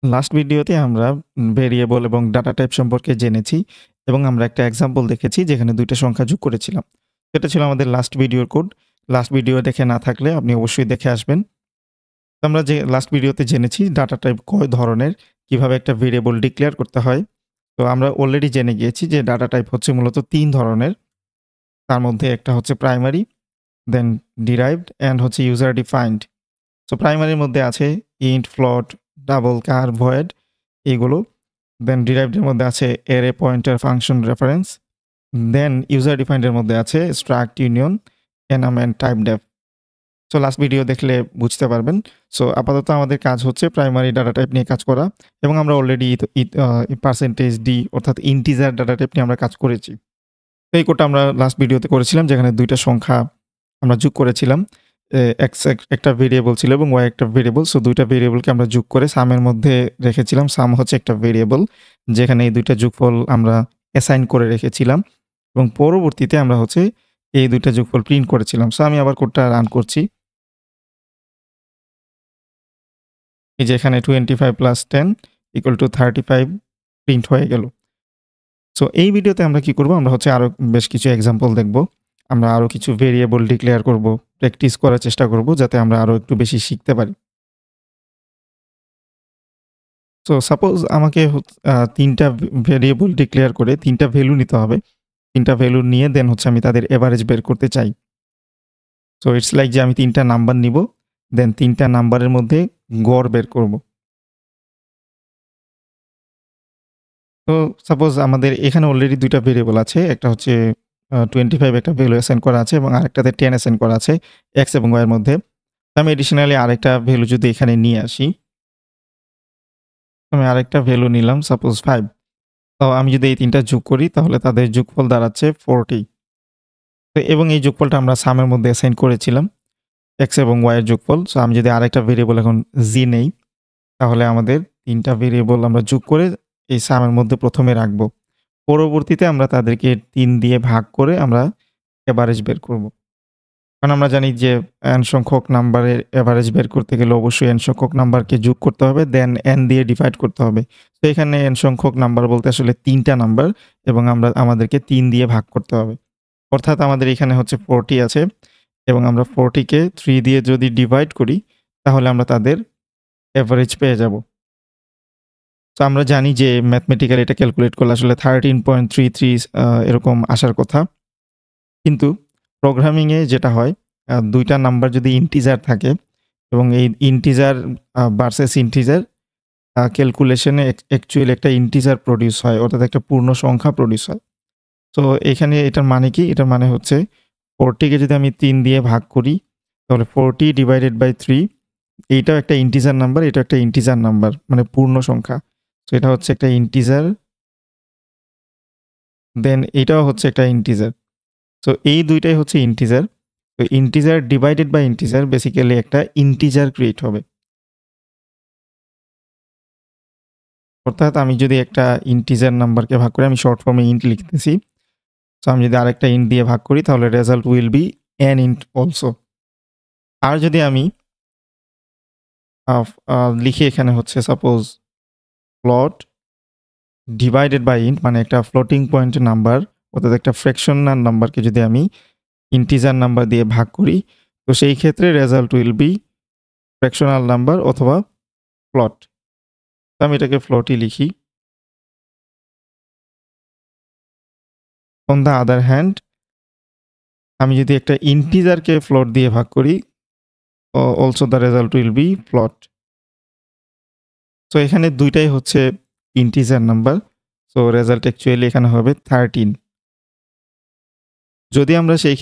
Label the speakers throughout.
Speaker 1: Last ভিডিওতে আমরা variable এবং ডাটা টাইপ সম্পর্কে জেনেছি এবং আমরা একটা এক্সাম্পল দেখেছি যেখানে ২ টা সংখ্যা যোগ করেছিলাম। সেটা ছিল আমাদের লাস্ট ভিডিওর কোড। লাস্ট ভিডিও দেখে না থাকলে আপনি অবশ্যই দেখে আসবেন। তো আমরা যে লাস্ট ভিডিওতে জেনেছি ডাটা টাইপ কয় ধরনের, কিভাবে একটা ভেরিয়েবল ডিক্লেয়ার করতে হয়। তো আমরা অলরেডি জেনে গিয়েছি যে ডাটা টাইপ হচ্ছে মূলত ৩ ধরনের। তার মধ্যে একটা হচ্ছে প্রাইমারি, দেন ডিরাইভড অ্যান্ড হচ্ছে ইউজার ডিফাইন্ড। সো প্রাইমারির মধ্যে আছে int, float, double, char, void এগুলো। দেন ডিরাইভড এর মধ্যে আছে array, pointer, function, reference. Then user defined এর মধ্যে আছে struct, union, enum and typedef. So last video দেখলে বুঝতে পারবেন। সো আপাতত আমাদের কাজ হচ্ছে প্রাইমারি ডাটা টাইপ নিয়ে কাজ করা এবং আমরা অলরেডি পার্সেন্টেজ ডি অর্থাৎ ইন্টিজার ডাটা টাইপ নিয়ে আমরা কাজ করেছি। তো এই কোডটা আমরা লাস্ট ভিডিওতে করেছিলাম যেখানে ২ টা সংখ্যা আমরা যোগ করেছিলাম। এক্স একটা ভেরিয়েবল ছিল এবং ওয়াই একটা ভেরিয়েবল। সো ২ টা ভেরিয়েবলকে আমরা যোগ করে সামের মধ্যে রেখেছিলাম। সাম হচ্ছে একটা ভেরিয়েবল যেখানে এই ২ টা যোগফল আমরা অ্যাসাইন করে রেখেছিলাম এবং পরবর্তীতে আমরা হচ্ছে এই ২ টা যোগফল প্রিন্ট করেছিলাম। সো আমি আবার কোডটা রান করছি। এই যে এখানে 25 + 10 = 35 প্রিন্ট হয়ে গেল। সো এই ভিডিওতে আমরা কি করব? আমরা হচ্ছে আরো বেশ কিছু এক্সাম্পল দেখব। আমরা আরো কিছু ভেরিয়েবল ডিক্লেয়ার করব, প্র্যাকটিস করার চেষ্টা করব যাতে আমরা আরো একটু বেশি শিখতে পারি। সো সাপোজ আমাকে ৩ টা ভেরিয়েবল ডিক্লেয়ার করে ৩ টা ভ্যালু নিতে হবে। ৩ টা ভ্যালু নিয়ে দেন হচ্ছে আমি তাদের এভারেজ বের করতে চাই। সো ইটস লাইক যে আমি ৩ টা নাম্বার নিব, দেন ৩ টা নাম্বারের মধ্যে গড় বের করব। তো সাপোজ আমাদের এখানে অলরেডি ২ টা ভেরিয়েবল আছে। একটা হচ্ছে 25 একটা ভ্যালু অ্যাসাইন করা আছে এবং আরেকটাতে 10 অ্যাসাইন করা আছে x এবং y এর মধ্যে। আমি এডিশনালি আরেকটা ভ্যালু যদি এখানে নিয়ে আসি, আমি আরেকটা ভ্যালু নিলাম সাপোজ 5। তো আমি যদি এই ৩ টা যোগ করি তাহলে তাদের যোগফল দাঁড়াচ্ছে 40। তো এবং এই যোগফলটা আমরা সামের মধ্যে অ্যাসাইন করেছিলাম x এবং y এর যোগফল। সো আমি যদি আরেকটা ভেরিয়েবল এখন g নেই তাহলে আমাদের ৩ টা ভেরিয়েবল আমরা যোগ করে এই সামের মধ্যে ১ম এ রাখবো। পরবর্তীতে আমরা তাদেরকে ৩ দিয়ে ভাগ করে আমরা এভারেজ বের করব। কারণ আমরা জানি যে n সংখ্যক নাম্বারের এভারেজ বের করতে গেলে অবশ্যই n সংখ্যক নাম্বারকে যোগ করতে হবে, দেন n দিয়ে ডিভাইড করতে হবে। তো এখানে n সংখ্যক নাম্বার বলতে আসলে ৩ টা নাম্বার এবং আমাদেরকে ৩ দিয়ে ভাগ করতে হবে। অর্থাৎ আমাদের এখানে হচ্ছে 40 আছে এবং আমরা 40 কে 3 দিয়ে যদি ডিভাইড করি তাহলে আমরা তাদের এভারেজ পেয়ে যাব। তো আমরা জানি যে ম্যাথমেটিক্যালি এটা ক্যালকুলেট করলে আসলে 13.33 এরকম আসার কথা। কিন্তু প্রোগ্রামিং এ যেটা হয় ২ টা নাম্বার যদি ইন্টিজার থাকে এবং এই ইন্টিজার ভার্সাস ইন্টিজার ক্যালকুলেশনে অ্যাকচুয়ালি একটা ইন্টিজার প্রডিউস হয় অর্থাৎ একটা পূর্ণ সংখ্যা প্রডিউস হয়। তো এখানে এটার মানে কি? এটার মানে হচ্ছে 40 কে যদি আমি ৩ দিয়ে ভাগ করি তাহলে 40/3 এইটাও একটা ইন্টিজার নাম্বার, এটাও একটা ইন্টিজার নাম্বার মানে পূর্ণ সংখ্যা। তো এটা হচ্ছে একটা ইন্টিজার, দেন এটাও হচ্ছে একটা ইন্টিজার। সো এই ২ টাই হচ্ছে ইন্টিজার। তো integer divided by integer basically একটা ইন্টিজার ক্রিয়েট হবে। অর্থাৎ আমি যদি একটা ইন্টিজার নাম্বারকে ভাগ করে আমি শর্ট ফর্মে ইন্ট লিখতেছি। সো আমি যদি আরেকটা ইন্ট দিয়ে ভাগ করি তাহলে result will be an int also. আর যদি আমি আ লিখি এখানে হচ্ছে suppose float divided by int মানে একটা ফ্লোটিং পয়েন্ট নাম্বার অর্থাৎ একটা ফ্র্যাকশনাল নাম্বারকে যদি আমি ইন্টিজার নাম্বার দিয়ে ভাগ করি তো সেই ক্ষেত্রে result will B fractional number অথবা ফ্লোট। তো আমি এটাকে ফ্লোটই লিখি। অন দ্য আদার হ্যান্ড আমি যদি একটা ইন্টিজারকে ফ্লোট দিয়ে ভাগ করি also the result will B float. So এখানে ২ টাই হচ্ছে integer number. So result actually এখানে হবে 13। যদি আমরা সেই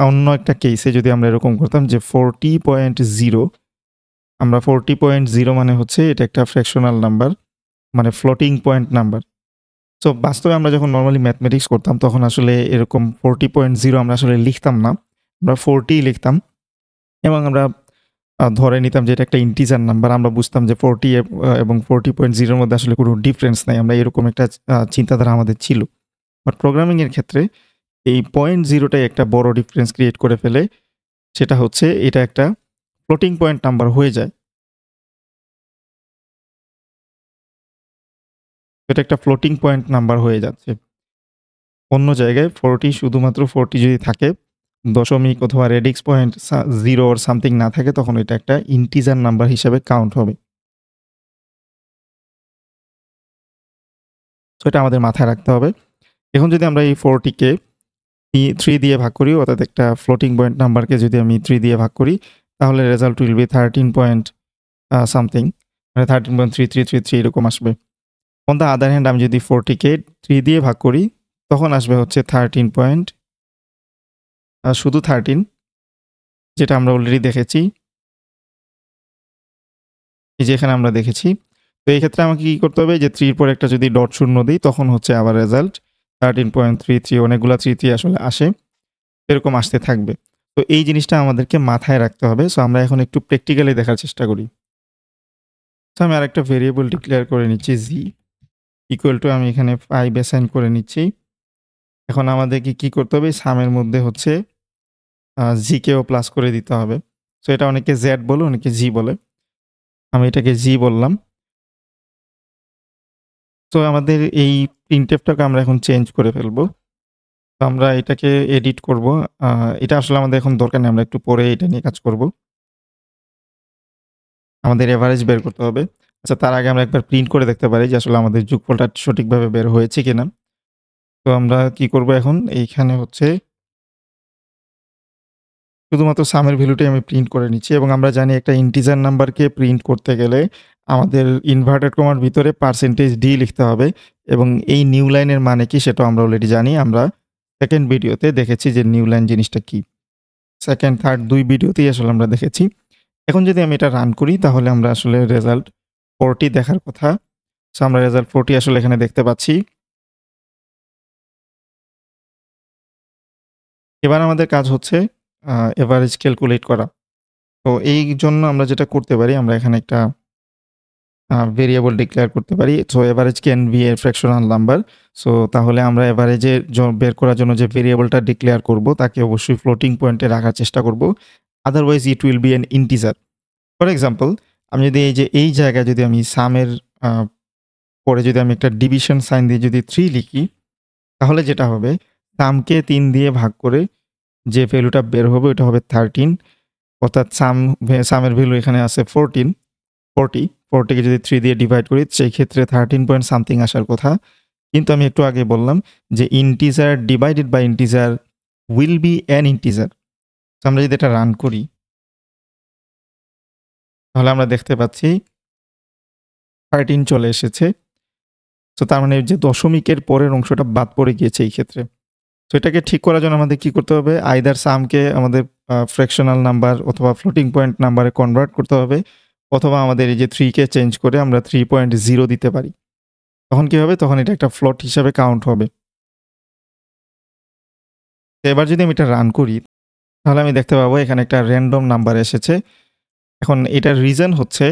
Speaker 1: অন্য একটা কেসে যদি আমরা এরকম করতাম যে 40.0 আমরা 40.0 মানে হচ্ছে এটা একটা ফ্র্যাকশনাল নাম্বার মানে ফ্লোটিং পয়েন্ট নাম্বার। সো বাস্তবে আমরা যখন নরমালি ম্যাথমেটিক্স করতাম তখন আসলে এরকম 40.0 আমরা আসলে লিখতাম না। আমরা 40 লিখতাম এবং আমরা ধরে নিতাম যে এটা একটা ইন্টিজার নাম্বার। আমরা বুঝতাম যে 40 এবং 40.0 এর মধ্যে আসলে কোনো ডিফারেন্স নাই। আমরা এরকম একটা চিন্তাধারা আমাদের ছিল। বাট প্রোগ্রামিং এর ক্ষেত্রে এই 0.0 টাই একটা বড় ডিফারেন্স ক্রিয়েট করে ফেলে। সেটা হচ্ছে এটা একটা ফ্লোটিং পয়েন্ট নাম্বার হয়ে যায়। এটা একটা ফ্লোটিং পয়েন্ট নাম্বার হয়ে যাচ্ছে। অন্য জায়গায় 40 শুধুমাত্র 40 যদি থাকে, দশমিক অথবা রেডিক্স পয়েন্ট 0 or সামথিং না থাকে তখন এটা একটা ইন্টিজার নাম্বার হিসাবে কাউন্ট হবে। সো এটা আমাদের মাথায় রাখতে হবে। এখন যদি আমরা এই 40 কে 3 দিয়ে ভাগ করি, অর্থাৎ একটা ফ্লোটিং পয়েন্ট নাম্বারকে যদি আমি 3 দিয়ে ভাগ করি, তাহলে result will B 13 point something, মানে 13.3333 এরকম আসবে। অন দ্য আদার হ্যান্ড আমি যদি 40 কে 3 দিয়ে ভাগ করি, তখন আসবে হচ্ছে 13 পয়েন্ট শুধু 13, যেটা আমরা অলরেডি দেখেছি। এই যে এখানে আমরা দেখেছি। তো এই ক্ষেত্রে আমাকে কি করতে হবে, যে 3 এর পরে একটা যদি ডট শূন্য দিই, তখন হচ্ছে আবার রেজাল্ট 13.33, অনেকগুলা 33 আসলে আসে। এরকম আসতে থাকবে। তো এই জিনিসটা আমাদেরকে মাথায় রাখতে হবে। সো আমরা এখন একটু প্র্যাকটিক্যালি দেখার চেষ্টা করি। সো আমি আরেকটা ভেরিয়েবল ডিক্লেয়ার করে নিচ্ছি z ইকুয়াল টু, আমি এখানে 5 অ্যাসাইন করে নিচ্ছি। এখন আমাদেরকে কি করতে হবে, সামের মধ্যে হচ্ছে z কেও প্লাস করে দিতে হবে। সো এটা অনেকে z বলে, অনেকে g বলে। আমি এটাকে g বললাম। তো আমাদের এই প্রিন্টএফটাকে আমরা এখন চেঞ্জ করে ফেলবো। তো আমরা এটাকে এডিট করব। এটা আসলে আমাদের এখন দরকার নেই, আমরা একটু পরে এটা নিয়ে কাজ করব। আমাদের এভারেজ বের করতে হবে। আচ্ছা, তার আগে আমরা একবার প্রিন্ট করে দেখতে পারি যে আসলে আমাদের যোগফলটা সঠিকভাবে বের হয়েছে কিনা। তো আমরা কি করব এখন, এইখানে হচ্ছে শুধুমাত্র সামের ভ্যালুটাই আমি প্রিন্ট করে নিচ্ছি, এবং আমরা জানি একটা ইন্টিজার নাম্বারকে প্রিন্ট করতে গেলে আমাদের ইনভার্টেড কমার ভিতরে %d লিখতে হবে, এবং এই নিউ লাইনের মানে কি সেটাও আমরা অলরেডি জানি। আমরা সেকেন্ড ভিডিওতে দেখেছি যে নিউ লাইন জিনিসটা কি। সেকেন্ড, থার্ড 2 ভিডিওতেই আসলে আমরা দেখেছি। এখন যদি আমি এটা রান করি, তাহলে আমরা আসলে রেজাল্ট 40 দেখার কথা। সো আমরা রেজাল্ট 40 আসলে এখানে দেখতে পাচ্ছি। এবার আমাদের কাজ হচ্ছে এভারেজ ক্যালকুলেট করা। তো এই জন্য আমরা যেটা করতে পারি, আমরা এখানে একটা ভেরিয়েবল ডিক্লেয়ার করতে পারি। So average can B A fractional number. So তাহলে আমরা এভারেজের বের করার জন্য যে ভেরিয়েবলটা ডিক্লেয়ার করব, তাকে অবশ্যই ফ্লোটিং পয়েন্টে রাখার চেষ্টা করব। Otherwise it will be an integer. For example, আমি যদি এই জায়গায় যদি আমি সামের আ পরে যদি আমি একটা ডিভিশন সাইন দিয়ে যদি 3 লিখি, তাহলে যেটা হবে, সামকে 3 দিয়ে ভাগ করে যে ভ্যালুটা বের হবে ওটা হবে 13, অর্থাৎ সামের ভ্যালু এখানে আছে 40 কে যদি 3 দিয়ে ডিভাইড করি, সেই ক্ষেত্রে 13 পয়েন্ট সামথিং আসার কথা। কিন্তু আমি একটু আগে বললাম যে integer divided by integer will be an integer. তো আমরা যদি এটা রান করি, তাহলে আমরা দেখতে পাচ্ছি 13 চলে এসেছে। তো তার মানে যে দশমিকের পরের অংশটা বাদ পড়ে গিয়েছে এই ক্ষেত্রে। তো এটাকে ঠিক করার জন্য আমাদের কি করতে হবে, আইদার সামকে আমাদের ফ্র্যাকশনাল নাম্বার অথবা ফ্লোটিং পয়েন্ট নাম্বারে কনভার্ট করতে হবে, অথবা আমাদের এই যে 3 কে চেঞ্জ করে আমরা 3.0 দিতে পারি। তখন কি হবে, তখন এটা একটা ফ্লোট হিসাবে কাউন্ট হবে। তো এবার যদি আমি এটা রান করি, তাহলে আমি দেখতে পাবো এখানে একটা র‍্যান্ডম নাম্বার এসেছে। এখন এটার রিজন হচ্ছে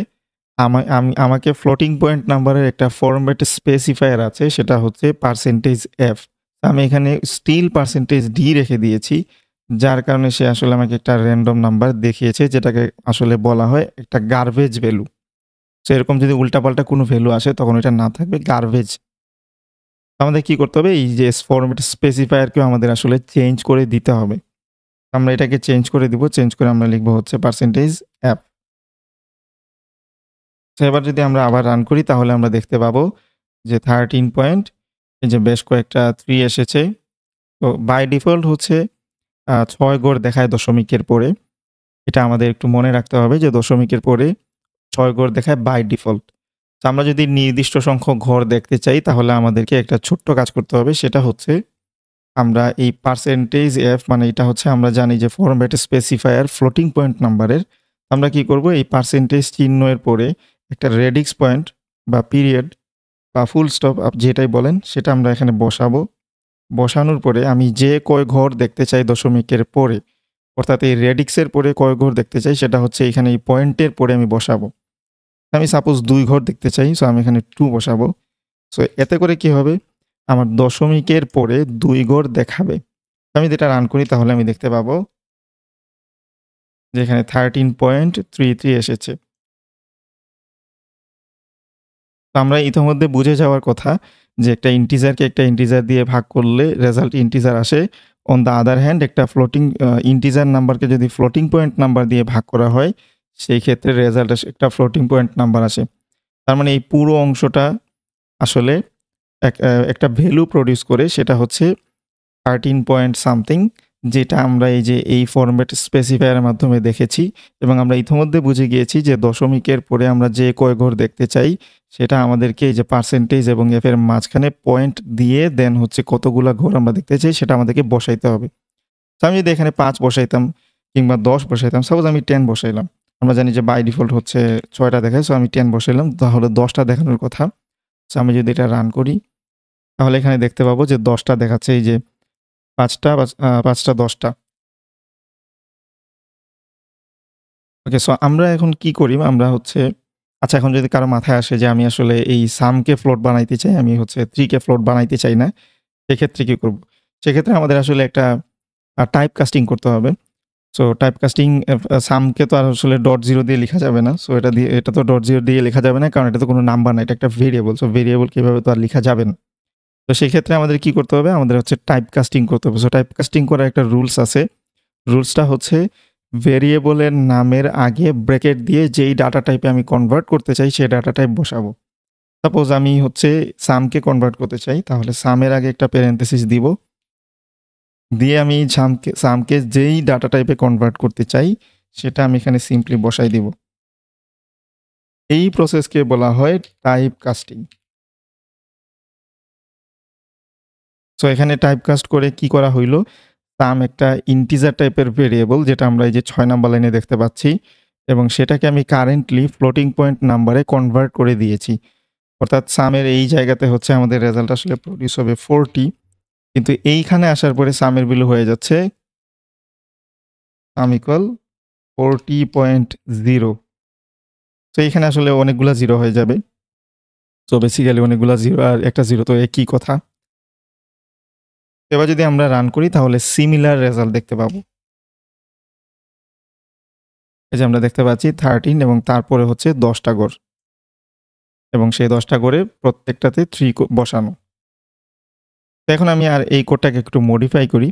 Speaker 1: আমাকে ফ্লোটিং পয়েন্ট নাম্বারের একটা ফরম্যাট স্পেসিফায়ার আছে, সেটা হচ্ছে %f। আমি এখানে স্টিল %d রেখে দিয়েছি, যার কারণে সে আসলে আমাকে একটা র‍্যান্ডম নাম্বার দেখিয়েছে, যেটাকে আসলে বলা হয় একটা গার্বেজ ভ্যালু। সো এরকম যদি উল্টাপাল্টা কোনো ভ্যালু আসে, তখন এটা না থাকবে গার্বেজ। আমাদের কি করতে হবে, এই যে ফরম্যাট স্পেসিফায়ারকেও আমাদের আসলে চেঞ্জ করে দিতে হবে। আমরা এটাকে চেঞ্জ করে দিব, চেঞ্জ করে আমরা লিখব হচ্ছে %f। তো এবার যদি আমরা আবার রান করি, তাহলে আমরা দেখতে পাবো যে 13 পয়েন্ট, এই যে বেশ কয়েকটা 3 এসেছে। তো বাই ডিফল্ট হচ্ছে 6 ঘর দেখায় দশমিকের পরে। এটা আমাদের একটু মনে রাখতে হবে যে দশমিকের পরে 6 ঘর দেখায় বাই ডিফল্ট। তো আমরা যদি নির্দিষ্ট সংখ্যক ঘর দেখতে চাই, তাহলে আমাদেরকে একটা ছোট্ট কাজ করতে হবে, সেটা হচ্ছে আমরা এই %f, মানে এটা হচ্ছে আমরা জানি যে ফরম্যাট স্পেসিফায়ার ফ্লোটিং পয়েন্ট নাম্বারের। আমরা কি করব, এই পার্সেন্টেজ চিহ্নের পরে একটা রেডিক্স পয়েন্ট বা পিরিয়ড বা ফুল স্টপ যেটাই বলেন, সেটা আমরা এখানে বসাবো। বসানোর পরে আমি যে কয় ঘর দেখতে চাই দশমিকের পরে, অর্থাৎ এই রেডিক্সের পরে কয় ঘর দেখতে চাই, সেটা হচ্ছে এখানে এই পয়েন্টের পরে আমি বসাবো। আমি সাপোজ 2 ঘর দেখতে চাই, সো আমি এখানে 2 বসাবো। সো এতে করে কি হবে, আমার দশমিকের পরে 2 ঘর দেখাবে। আমি যেটা রান করি, তাহলে আমি দেখতে পাবো যে এখানে 13.33 এসেছে। তো আমরা ইতিমধ্যে বুঝে যাওয়ার কথা যে একটা ইন্টিজারকে একটা ইন্টিজার দিয়ে ভাগ করলে রেজাল্ট ইন্টিজার আসে। অন দ্য আদার হ্যান্ড একটা ফ্লোটিং ইন্টিজার নাম্বারকে যদি ফ্লোটিং পয়েন্ট নাম্বার দিয়ে ভাগ করা হয়, সেই ক্ষেত্রে রেজাল্ট আসে একটা ফ্লোটিং পয়েন্ট নাম্বার আসে। তার মানে এই পুরো অংশটা আসলে একটা ভ্যালু প্রডিউস করে, সেটা হচ্ছে 13 পয়েন্ট সামথিং, যেটা আমরা এই যে এই ফরম্যাট স্পেসিফায়ারের মাধ্যমে দেখেছি এবং আমরা ইতিমধ্যে বুঝে গিয়েছি যে দশমিকের পরে আমরা যে কয় ঘর দেখতে চাই সেটা আমাদেরকে এই যে পার্সেন্টেজ এবং এফ এর মাঝখানে পয়েন্ট দিয়ে দেন হচ্ছে কতগুলা ঘর আমরা দেখতে চাই সেটা আমাদেরকে বসাইতে হবে। তো আমি যদি এখানে 5 বসাইতাম কিংবা 10 বসাইতাম, সাপোজ আমি 10 বসাইলাম, আমরা জানি যে বাই ডিফল্ট হচ্ছে 6টা দেখায়, সো আমি 10 বসাইলাম, তাহলে 10টা দেখানোর কথা। সো আমি যদি এটা রান করি তাহলে এখানে দেখতে পাবো যে 10টা দেখাচ্ছে, এই যে 5টা 10টা। ওকে, সো আমরা এখন কি করি, আমরা হচ্ছে আচ্ছা, এখন যদি কারো মাথায় আসে যে আমি আসলে এই সামকে ফ্লোট বানাইতে চাই, আমি হচ্ছে 3 কে ফ্লোট বানাইতে চাই না, সেক্ষেত্রে কি করব? সেক্ষেত্রে আমাদের আসলে একটা টাইপ কাস্টিং করতে হবে। সো টাইপ কাস্টিং সামকে তো আর আসলে .0 দিয়ে লেখা যাবে না। সো এটা তো .0 দিয়ে লেখা যাবে না, কারণ এটা তো কোনো নাম্বার না, এটা একটা ভেরিয়েবল। সো ভেরিয়েবল কিভাবে তো আর লেখা যাবে না। তো সেক্ষেত্রে আমাদের কি করতে হবে? আমাদের হচ্ছে টাইপ কাস্টিং করতে হবে। সো টাইপ কাস্টিং করার একটা রুলস আছে। রুলসটা হচ্ছে ভেরিয়েবলের নামের আগে ব্র্যাকেট দিয়ে যেই ডাটা টাইপে আমি কনভার্ট করতে চাই সেই ডাটা টাইপ বসাবো। সাপোজ আমি হচ্ছে সামকে কনভার্ট করতে চাই, তাহলে সামের আগে একটা প্যারেনথেসিস দিব, দিয়ে আমি সামকে যেই ডাটা টাইপে কনভার্ট করতে চাই সেটা আমি এখানে সিম্পলি বসাই দিব। এই প্রসেসকে বলা হয় টাইপ কাস্টিং। সো এখানে টাইপ কাস্ট করে কি করা হইল, সাম একটা ইন্টিজার টাইপের ভেরিয়েবল, যেটা আমরা এই যে 6 নাম্বার লাইনে দেখতে পাচ্ছি, এবং সেটাকে আমি কারেন্টলি ফ্লোটিং পয়েন্ট নাম্বারে কনভার্ট করে দিয়েছি। অর্থাৎ সামের এই জায়গাতে হচ্ছে আমাদের রেজাল্ট আসলে প্রডিউস হবে 40, কিন্তু এইখানে আসার পরে সামের ভ্যালু হয়ে যাচ্ছে সাম ইকুয়াল 40.0। তো এইখানে আসলে অনেকগুলা জিরো হয়ে যাবে। তো বেসিক্যালি অনেকগুলা জিরো আর একটা জিরো তো একই কথা। এবার যদি আমরা রান করি তাহলে সিমিলার রেজাল্ট দেখতে পাবো। এই যে আমরা দেখতে পাচ্ছি 13 এবং তারপরে হচ্ছে 10টা ঘর, এবং সেই 10টা ঘরে প্রত্যেকটাতে 3 বসানো। তো এখন আমি আর এই কোডটাকে একটু মডিফাই করি।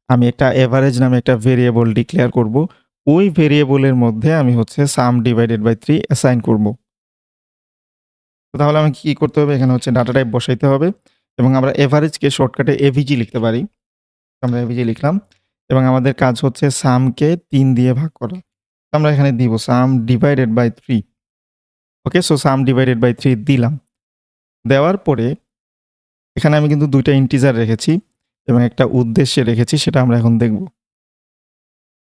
Speaker 1: আমি একটা এভারেজ নামে একটা ভেরিয়েবল ডিক্লেয়ার করব। ওই ভেরিয়েবলের মধ্যে আমি হচ্ছে সাম ডিভাইডেড বাই 3 অ্যাসাইন করব। তো তাহলে আমি কি করতে হবে, এখানে হচ্ছে ডাটা টাইপ বসাইতে হবে এবং আমরা এভারেজকে শর্টকাটে এভিজি লিখতে পারি। আমরা এভিজি লিখলাম এবং আমাদের কাজ হচ্ছে সামকে 3 দিয়ে ভাগ করা। আমরা এখানে দিব sum divided by 3। Okay, so sum divided by 3 দিলাম। দেওয়ার পরে এখানে আমি কিন্তু 2টা ইন্টিজার রেখেছি এবং একটা উদ্দেশ্যে রেখেছি, সেটা আমরা এখন দেখব।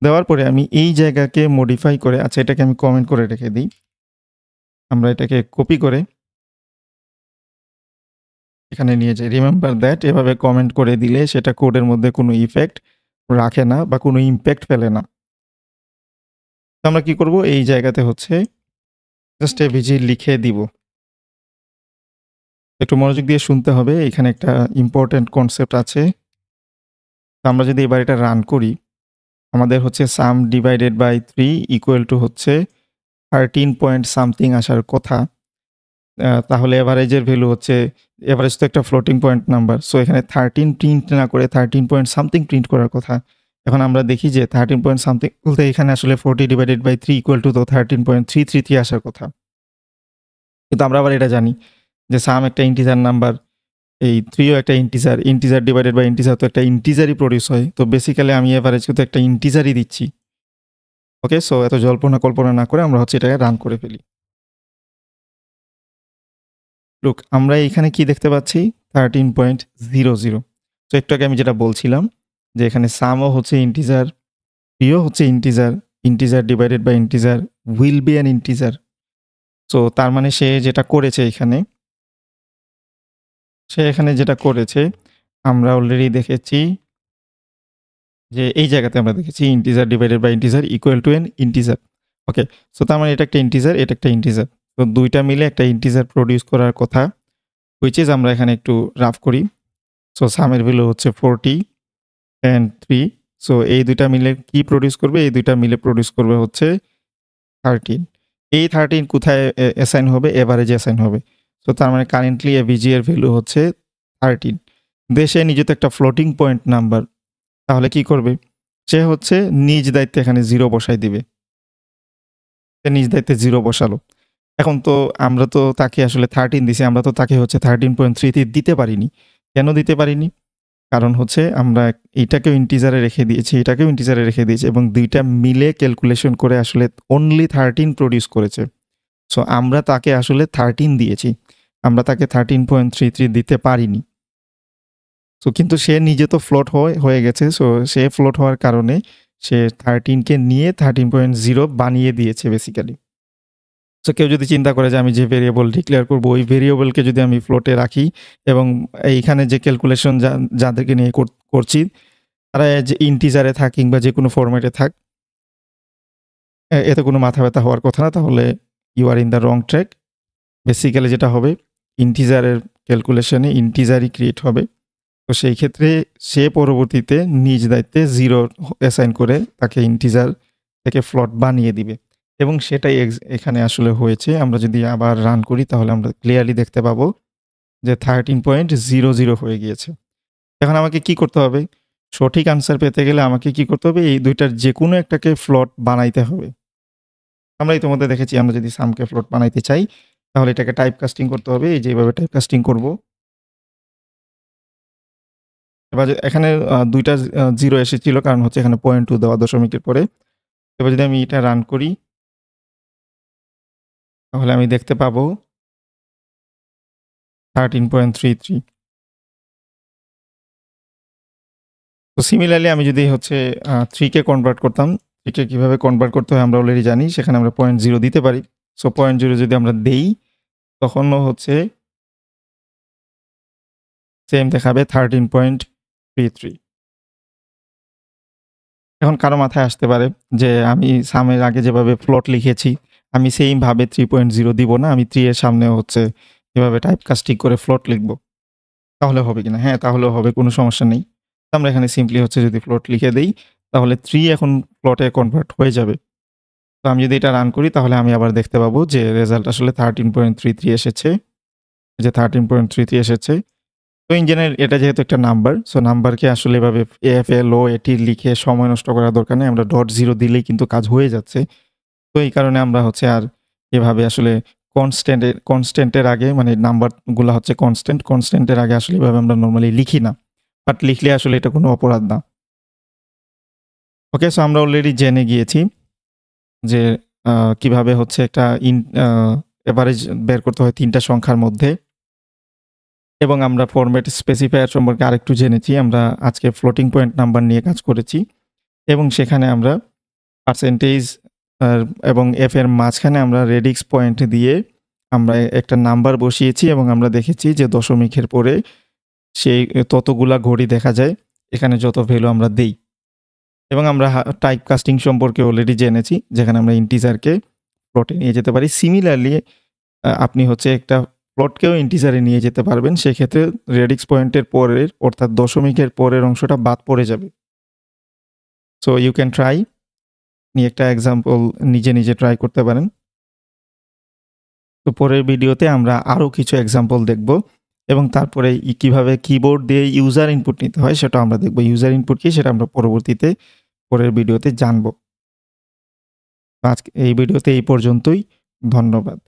Speaker 1: দেওয়ার পরে আমি এই জায়গাকে মডিফাই করে, আচ্ছা এটাকে আমি কমেন্ট করে রেখে দিই। আমরা এটাকে কপি করে এখানে নিয়ে যাই। রিমেম্বার দ্যাট এভাবে কমেন্ট করে দিলে সেটা কোডের মধ্যে কোনো ইফেক্ট রাখে না বা কোনো ইমপ্যাক্ট ফেলে না। তো আমরা কি করব, এই জায়গাতে হচ্ছে জাস্ট এভিজি লিখে দিব। একটু মনোযোগ দিয়ে শুনতে হবে, এখানে একটা ইম্পর্টেন্ট কনসেপ্ট আছে। আমরা যদি এবার এটা রান করি, আমাদের হচ্ছে সাম ডিভাইডেড বাই 3 ইকুয়াল টু হচ্ছে 13 পয়েন্ট সামথিং আসার কথা। তাহলে এভারেজের ভ্যালু হচ্ছে, এভারেজ তো একটা ফ্লোটিং পয়েন্ট নাম্বার, সো এখানে 13 প্রিন্ট না করে 13 পয়েন্ট সামথিং প্রিন্ট করার কথা। এখন আমরা দেখি যে 13 পয়েন্ট সামথিং বলতে এখানে আসলে 40 ডিভাইডেড বাই 3 ইকুয়াল টু তো 13.333 আসার কথা। কিন্তু আমরা আবার এটা জানি যে সাম একটা ইন্টিজার নাম্বার, এই 3ও একটা integer, integer divided by integer তো একটা ইন্টিজারই প্রডিউস হয়। তো বেসিক্যালি আমি এভারেজ কিন্তু একটা ইন্টিজারই দিচ্ছি। ওকে, সো এত জল্পনা কল্পনা না করে আমরা হচ্ছে এটাকে রান করে ফেলি। লুক, আমরা এখানে কি দেখতে পাচ্ছি 13.00। তো একটু আগে আমি যেটা বলছিলাম যে এখানে সামও হচ্ছে ইন্টিজার, প্রিয় হচ্ছে integer, integer divided by integer will be an integer. So তার মানে সে যেটা করেছে আমরা অলরেডি দেখেছি যে এই জায়গাতে আমরা দেখেছি integer divided by integer equal to an integer. Okay, so তার মানে এটা একটা ইন্টিজার, এটা একটা ইন্টিজার, তো দুইটা মিলে একটা ইন্টিজার প্রডিউস করার কথা, হুইচ ইজ আমরা এখানে একটু রাফ করি। সো সামের ভ্যালু হচ্ছে 40 and 3। সো এই দুইটা মিলে কি প্রডিউস করবে, এই দুইটা মিলে প্রডিউস করবে হচ্ছে 13। এই 13 কোথায় অ্যাসাইন হবে, এভারেজে অ্যাসাইন হবে। সো তার মানে কারেন্টলি এভিজি এর ভ্যালু হচ্ছে 13 দেশে নিজে তো একটা ফ্লোটিং পয়েন্ট নাম্বার, তাহলে কি করবে? সে হচ্ছে নিজ দায়িত্বে এখানে 0 বসাই দিবে। সে নিজ দায়িত্বে 0 বসালো। এখন তো আমরা তো তাকে আসলে 13 দিছি, আমরা তো তাকে হচ্ছে 13.33 দিতে পারিনি। কেন দিতে পারিনি? কারণ হচ্ছে আমরা এইটাকেও ইন্টিজারে রেখে দিয়েছি, এটাকেও ইন্টিজারে রেখে দিয়েছি এবং ২ টা মিলে ক্যালকুলেশন করে আসলে অনলি 13 প্রডিউস করেছে। সো আমরা তাকে আসলে 13 দিয়েছি। আমরা তাকে 13.33 দিতে পারিনি। সো কিন্তু সে নিজে তো ফ্লোট হয়ে গেছে। সো সে ফ্লোট হওয়ার কারণে সে 13 কে নিয়ে 13.0 বানিয়ে দিয়েছে বেসিক্যালি। সো কেউ যদি চিন্তা করে যে আমি যে ভেরিয়েবল ডিক্লেয়ার করব ওই ভেরিয়েবলকে যদি আমি ফ্লোটে রাখি এবং এইখানে যে ক্যালকুলেশন যাদেরকে নিয়ে করছি তারা যে ইন্টিজারে থাক কিংবা যে কোনো ফরম্যাটে থাক, এতে কোনো মাথা ব্যথা হওয়ার কথা না। তাহলে you are in the wrong track. Basically যেটা হবে ইন্টিজারের ক্যালকুলেশনে ইন্টিজারই ক্রিয়েট হবে। তো সেই ক্ষেত্রে সে পরবর্তীতে নিজ দায়িত্বে 0 অ্যাসাইন করে তাকে ইন্টিজার থেকে ফ্লোট বানিয়ে দিবে এবং সেটাই এখানে আসলে হয়েছে। আমরা যদি আবার রান করি তাহলে আমরা ক্লিয়ারলি দেখতে পাবো যে 13.00 হয়ে গিয়েছে। এখন আমাকে কি করতে হবে? সঠিক আনসার পেতে গেলে আমাকে কি করতে হবে? এই ২ টার যেকোনো একটাকে ফ্লোট বানাইতে হবে। আমরা ইতিমধ্যে দেখেছি আমরা যদি সামকে ফ্লোট বানাইতে চাই তাহলে এটাকে টাইপ কাস্টিং করতে হবে। এই যে এভাবে টাইপ কাস্টিং করব। এবার এখানে ২ টা 0 এসেছিল কারণ হচ্ছে এখানে 0.2 দেওয়া দশমিকের পরে। এবার যদি আমি এটা রান করি তাহলে আমি দেখতে পাবো 13.33। তো সিমিলারলি আমি যদি হচ্ছে 3 কে কনভার্ট করতাম, 3 কে কিভাবে কনভার্ট করতে হয় আমরা অলরেডি জানি। সেখানে আমরা 0.0 দিতে পারি। সো 0.0 যদি আমরা দেই তখনও হচ্ছে সেম দেখাবে 13.33। এখন কারো মাথায় আসতে পারে যে আমি সামের আগে যেভাবে ফ্লোট লিখেছি আমি সেইমভাবে 3.0 দিব না। আমি 3 এর সামনে হচ্ছে এভাবে টাইপ কাস্টিং করে ফ্লোট লিখব। তাহলে হবে কিনা? হ্যাঁ, তাহলেও হবে, কোনো সমস্যা নেই। আমরা এখানে সিম্পলি হচ্ছে যদি ফ্লোট লিখে দেই তাহলে 3 এখন ফ্লোটে কনভার্ট হয়ে যাবে। তো আমি যদি এটা রান করি তাহলে আমি আবার দেখতে পাবো যে রেজাল্ট আসলে 13.33 এসেছে। যে 13.33 এসেছে। তো ইঞ্জিনের এটা যেহেতু একটা নাম্বার, সো নাম্বারকে আসলে এভাবে AFLO এটি লিখে সময় নষ্ট করার দরকার নেই। আমরা .0 দিলেই কিন্তু কাজ হয়ে যাচ্ছে। তো এই কারণে আমরা হচ্ছে আর এভাবে আসলে কনস্ট্যান্টের আগে মানে নাম্বারগুলা হচ্ছে কনস্ট্যান্টের আগে আসলে এভাবে আমরা নরমালি লিখি না। বাট লিখলে আসলে এটা কোনো অপরাধ না। ওকে, সো আমরা অলরেডি জেনে গিয়েছি যে কিভাবে হচ্ছে একটা এভারেজ বের করতে হয় ৩ টা সংখ্যার মধ্যে এবং আমরা ফরম্যাট স্পেসিফায়ার সম্পর্কে আরেকটু জেনেছি। আমরা আজকে ফ্লোটিং পয়েন্ট নাম্বার নিয়ে কাজ করেছি এবং সেখানে আমরা পার্সেন্টেজ এবং f এর মাঝখানে আমরা রেডিক্স পয়েন্ট দিয়ে আমরা একটা নাম্বার বসিয়েছি এবং আমরা দেখেছি যে দশমিকের পরে সেই ততগুলা ঘড়ি দেখা যায় এখানে যত ভ্যালু আমরা দেই এবং আমরা টাইপ কাস্টিং সম্পর্কে অলরেডি জেনেছি যেখানে আমরা ইন্টিজারকে ফ্লোটে নিয়ে যেতে পারি। সিমিলারলি আপনি হচ্ছে একটা ফ্লোটকেও ইন্টিজারে নিয়ে যেতে পারবেন। সেক্ষেত্রে রেডিক্স পয়েন্টের পরের অর্থাৎ দশমিকের পরের অংশটা বাদ পড়ে যাবে। So you can try. নিয়ে একটা এক্সাম্পল নিজে ট্রাই করতে পারেন। তো পরের ভিডিওতে আমরা আরও কিছু এক্সাম্পল দেখব এবং তারপরে কিভাবে কিবোর্ড দিয়ে ইউজার ইনপুট নিতে হয় সেটা আমরা দেখব। ইউজার ইনপুট কি সেটা আমরা পরবর্তীতে পরের ভিডিওতে জানব। আজকে এই ভিডিওতে এই পর্যন্তই। ধন্যবাদ।